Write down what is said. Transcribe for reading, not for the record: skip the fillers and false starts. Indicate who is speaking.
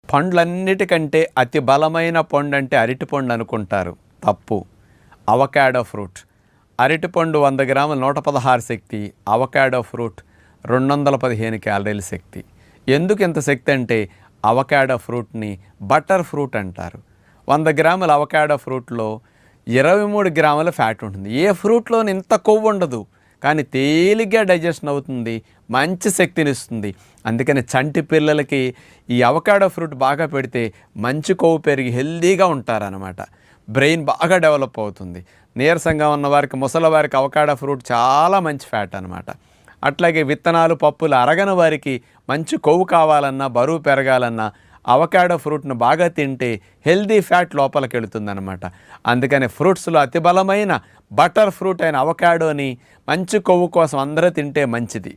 Speaker 1: పండ్లన్నిటికంటే అతి బలమైన పండు అంటే అరటిపండు అనుకుంటారు. తప్పు. Avocado fruit. అరటిపండు 100 గ్రాములు 116 శక్తి, అవకాడో ఫ్రూట్ 215 క్యాలరీల శక్తి. ఎందుకు ఇంత శక్తి అంటే అవకాడో ఫ్రూట్ని బటర్ ఫ్రూట్ అంటారు. 100 గ్రాముల అవకాడో ఫ్రూట్లో 23 గ్రాముల ఫ్యాట్ ఉంటుంది. ఏ ఫ్రూట్లోని ఇంత కొవ్వు ఉండదు, కానీ తేలిగ్గా డైజెషన్ అవుతుంది, మంచి శక్తిని ఇస్తుంది. అందుకని చంటి పిల్లలకి ఈ అవకాడో ఫ్రూట్ బాగా పెడితే మంచి కొవ్వు పెరిగి హెల్దీగా ఉంటారనమాట. బ్రెయిన్ బాగా డెవలప్ అవుతుంది. నీరసంగా ఉన్న వారికి, ముసలి వారికి అవకాడో ఫ్రూట్ చాలా మంచి ఫ్యాట్ అనమాట. అట్లాగే విత్తనాలు, పప్పులు అరగని వారికి మంచి కొవ్వు కావాలన్నా, బరువు పెరగాలన్నా అవకాడో ఫ్రూట్ను బాగా తింటే హెల్దీ ఫ్యాట్ లోపలికి వెళుతుందన్నమాట. అందుకని ఫ్రూట్స్లో అతి బలమైన బటర్ ఫ్రూట్ అయిన అవకాడోని మంచి కొవ్వు కోసం అందరూ తింటే మంచిది.